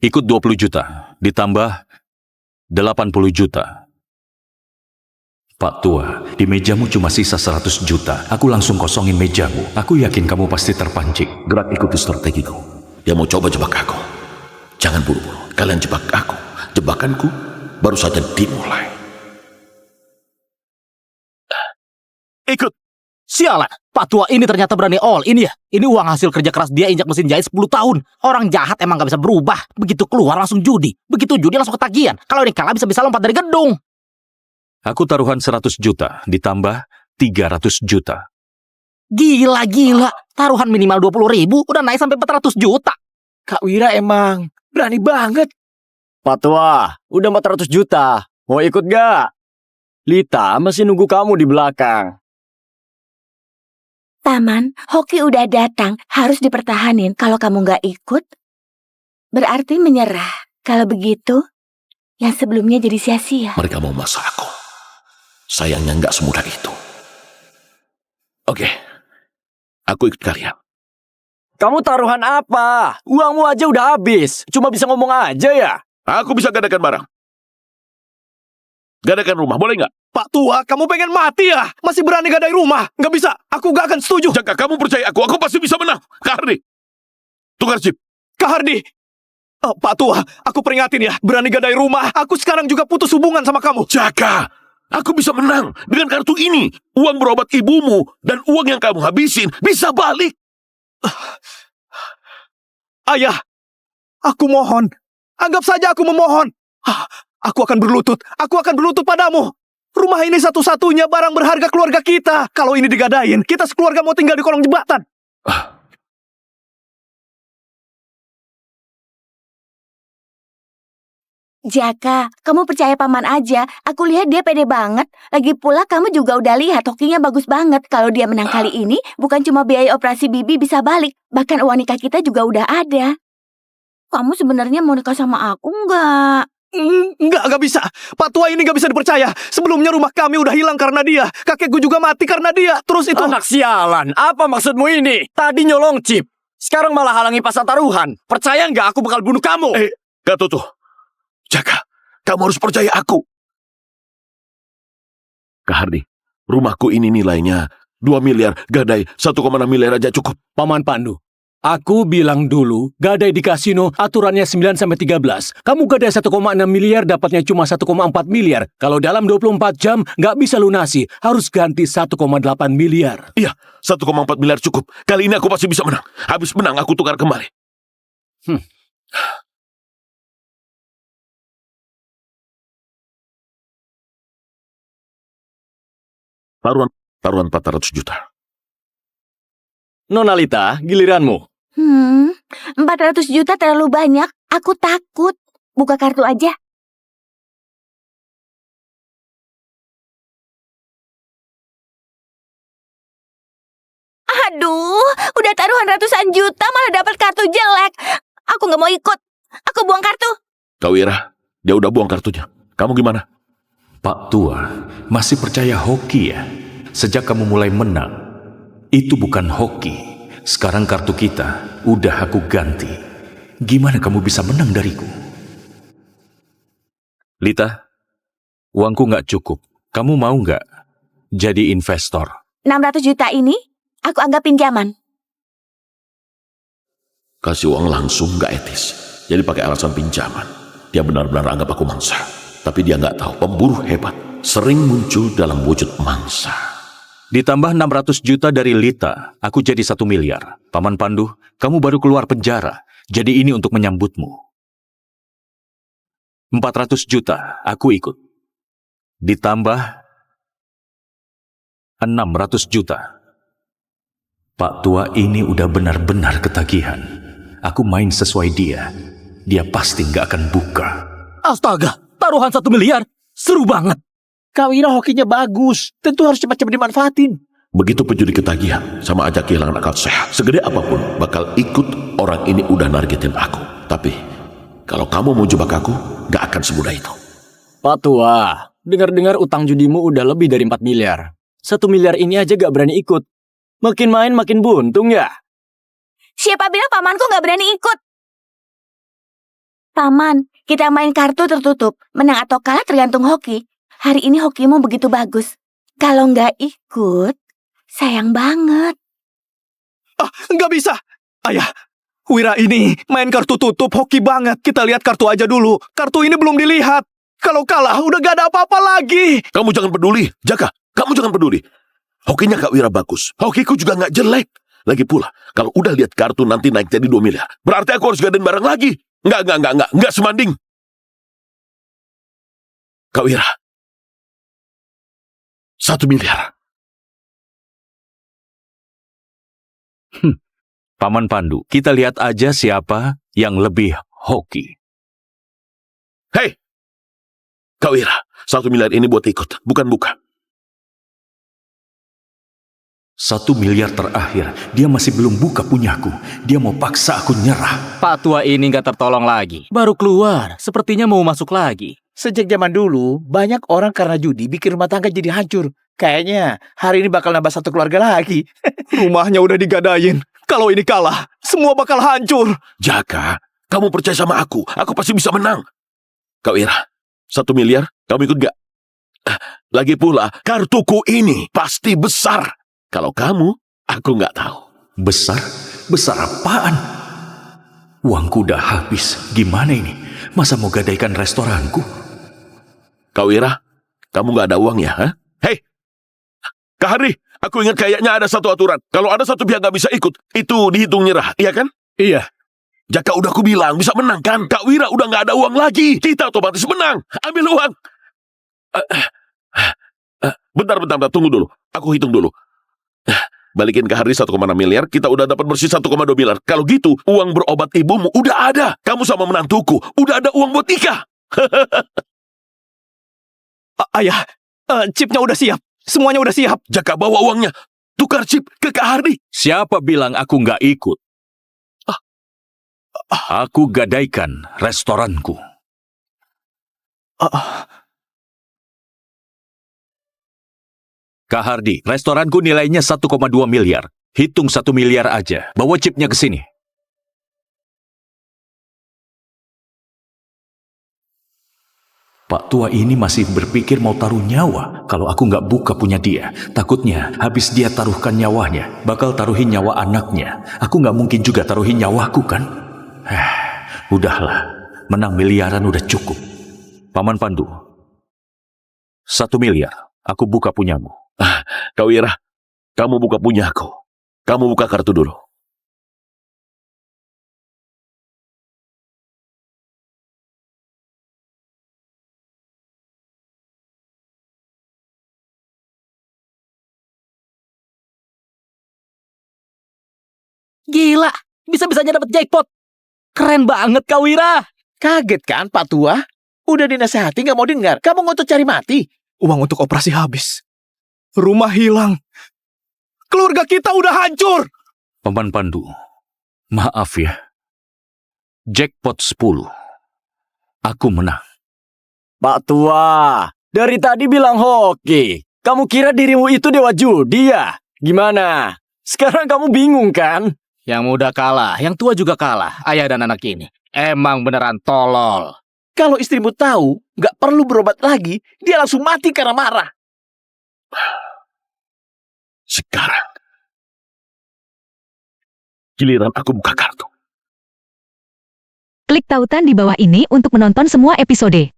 Ikut 20 juta, ditambah 80 juta. Pak Tua, di mejamu cuma sisa 100 juta. Aku langsung kosongin mejamu. Aku yakin kamu pasti terpancing. Gerak ikuti strategiku. Dia mau coba jebak aku. Jangan buru-buru. Kalian jebak aku. Jebakanku baru saja dimulai. Ikut. Sialan, Pak Tua ini ternyata berani all in ya. Ini uang hasil kerja keras dia injak mesin jahit 10 tahun. Orang jahat emang gak bisa berubah. Begitu keluar langsung judi. Begitu judi langsung ketagihan. Kalau ini kalah bisa-bisa lompat dari gedung. Aku taruhan 100 juta, ditambah 300 juta. Gila. Taruhan minimal 20.000, udah naik sampai 400 juta. Kak Wira emang berani banget. Pak Tua, udah 400 juta. Mau ikut gak? Lita masih nunggu kamu di belakang. Paman, hoki udah datang, harus dipertahanin. Kalau kamu gak ikut, berarti menyerah. Kalau begitu, yang sebelumnya jadi sia-sia. Mereka mau masak aku. Sayangnya nggak semudah itu. Oke, aku ikut kalian. Kamu taruhan apa? Uangmu aja udah habis. Cuma bisa ngomong aja ya? Aku bisa gadakan barang. Gadakan rumah, boleh nggak? Pak Tua, kamu pengen mati ya? Masih berani gadai rumah? Nggak bisa, aku nggak akan setuju. Jaka kamu percaya aku pasti bisa menang. Kak Hardi, tukar chip. Kak Hardi. Pak Tua, aku peringatin ya. Berani gadai rumah, aku sekarang juga putus hubungan sama kamu. Jaka, aku bisa menang. Dengan kartu ini, uang berobat ibumu dan uang yang kamu habisin bisa balik. Ayah, aku mohon. Anggap saja aku memohon. Aku akan berlutut padamu. Rumah ini satu-satunya barang berharga keluarga kita. Kalau ini digadain, kita sekeluarga mau tinggal di kolong jembatan. Jaka, kamu percaya paman aja. Aku lihat dia pede banget. Lagi pula kamu juga udah lihat hokinya bagus banget. Kalau dia menang kali ini, bukan cuma biaya operasi Bibi bisa balik. Bahkan uang nikah kita juga udah ada. Kamu sebenarnya mau nikah sama aku nggak? Nggak bisa. Pak Tua ini nggak bisa dipercaya. Sebelumnya rumah kami udah hilang karena dia. Kakekku juga mati karena dia. Terus itu... Anak sialan, apa maksudmu ini? Tadi nyolong chip. Sekarang malah halangi pasar taruhan. Percaya nggak aku bakal bunuh kamu? Gak tuh. Jaka, kamu harus percaya aku. Kak Hardi, rumahku ini nilainya 2 miliar, gadai 1,6 miliar aja cukup. Paman Pandu, aku bilang dulu, gadai di kasino aturannya 9-13. Kamu gadai 1,6 miliar, dapatnya cuma 1,4 miliar. Kalau dalam 24 jam, nggak bisa lunasi. Harus ganti 1,8 miliar. Iya, 1,4 miliar cukup. Kali ini aku pasti bisa menang. Habis menang, aku tukar kembali. Taruhan 400 juta. Nona Lita, giliranmu. 400 juta terlalu banyak. Aku takut. Buka kartu aja. Aduh, udah taruhan ratusan juta malah dapat kartu jelek. Aku nggak mau ikut. Aku buang kartu. Kak Wira, dia udah buang kartunya. Kamu gimana? Pak Tua, masih percaya hoki ya? Sejak kamu mulai menang, itu bukan hoki. Sekarang kartu kita udah aku ganti. Gimana kamu bisa menang dariku? Lita, uangku nggak cukup. Kamu mau nggak jadi investor? 600 juta ini aku anggap pinjaman. Kasih uang langsung nggak etis. Jadi pakai alasan pinjaman. Dia benar-benar anggap aku mangsa. Tapi dia nggak tahu pemburu hebat sering muncul dalam wujud mangsa. Ditambah 600 juta dari Lita, aku jadi 1 miliar. Paman Pandu, kamu baru keluar penjara. Jadi ini untuk menyambutmu. 400 juta, aku ikut. Ditambah 600 juta. Pak Tua ini udah benar-benar ketagihan. Aku main sesuai dia. Dia pasti nggak akan buka. Astaga, taruhan 1 miliar. Seru banget. Kak Wira hokinya bagus. Tentu harus cepat-cepat dimanfaatin. Begitu pejudi ketagihan, sama aja kehilangan akal sehat. Segede apapun, bakal ikut. Orang ini udah nargetin aku. Tapi, kalau kamu mau jebak aku, gak akan semudah itu. Pak Tua, dengar-dengar utang judimu udah lebih dari 4 miliar. 1 miliar ini aja gak berani ikut. Makin main makin buntung ya? Siapa bilang pamanku nggak berani ikut? Paman, kita main kartu tertutup. Menang atau kalah tergantung hoki. Hari ini hokimu begitu bagus. Kalau nggak ikut, sayang banget. Nggak bisa. Ayah, Wira ini main kartu tutup hoki banget. Kita lihat kartu aja dulu. Kartu ini belum dilihat. Kalau kalah, udah gak ada apa-apa lagi. Kamu jangan peduli, Jaka. Kamu jangan peduli. Hokinya Kak Wira bagus. Hokiku juga nggak jelek. Lagi pula, kalau udah lihat kartu nanti naik jadi 2 miliar. Berarti aku harus gadain barang lagi. Nggak semanding. Kak Wira. 1 miliar. Paman Pandu, kita lihat aja siapa yang lebih hoki. Hei! Kak Wira, 1 miliar ini buat ikut, bukan buka. 1 miliar terakhir, dia masih belum buka punyaku. Dia mau paksa aku nyerah. Pak tua ini nggak tertolong lagi. Baru keluar, sepertinya mau masuk lagi. Sejak zaman dulu, banyak orang karena judi bikin rumah tangga jadi hancur. Kayaknya hari ini bakal nambah 1 keluarga lagi. Rumahnya udah digadain. Kalau ini kalah, semua bakal hancur. Jaka, kamu percaya sama aku pasti bisa menang. Kak Wira, 1 miliar, kamu ikut gak? Lagi pula, kartuku ini pasti besar. Kalau kamu, aku nggak tahu. Besar? Besar apaan? Uangku udah habis. Gimana ini? Masa mau gadaikan restoranku? Kak Wira, kamu nggak ada uang ya? Ha? Hei, Kak Hardi, aku ingat kayaknya ada satu aturan. Kalau ada satu pihak nggak bisa ikut, itu dihitung nyerah, iya kan? Iya. Jaka udah aku bilang bisa menang kan? Kak Wira udah nggak ada uang lagi. Kita otomatis menang. Ambil uang. Bentar, tunggu dulu. Aku hitung dulu. Balikin ke Hardi 1,6 miliar, kita udah dapat bersih 1,2 miliar. Kalau gitu, uang berobat ibumu udah ada. Kamu sama menantuku, udah ada uang buat nikah. Ayah, chipnya udah siap. Semuanya udah siap. Jaka bawa uangnya. Tukar chip ke Kak Hardi. Siapa bilang aku nggak ikut? Aku gadaikan restoranku. Kak Hardi, restoranku nilainya 1,2 miliar. Hitung 1 miliar aja. Bawa chipnya ke sini. Pak tua ini masih berpikir mau taruh nyawa kalau aku nggak buka punya dia. Takutnya habis dia taruhkan nyawanya, bakal taruhin nyawa anaknya. Aku nggak mungkin juga taruhin nyawaku kan? Udahlah, menang miliaran udah cukup. Paman Pandu, 1 miliar, aku buka punyamu. Kak Wira, kamu buka punya aku. Kamu buka kartu dulu. Gila, bisa-bisanya dapat jackpot. Keren banget Kak Wira. Kaget kan Pak Tua? Udah dinasehati nggak mau dengar. Kamu ngotot cari mati. Uang untuk operasi habis. Rumah hilang. Keluarga kita udah hancur. Paman Pandu, maaf ya. Jackpot 10. Aku menang. Pak tua, dari tadi bilang hoki. Kamu kira dirimu itu dewa judi ya? Gimana? Sekarang kamu bingung kan? Yang muda kalah, yang tua juga kalah. Ayah dan anak ini emang beneran tolol. Kalau istrimu tahu, nggak perlu berobat lagi, dia langsung mati karena marah. Sekarang, giliran aku buka kartu. Klik tautan di bawah ini untuk menonton semua episode.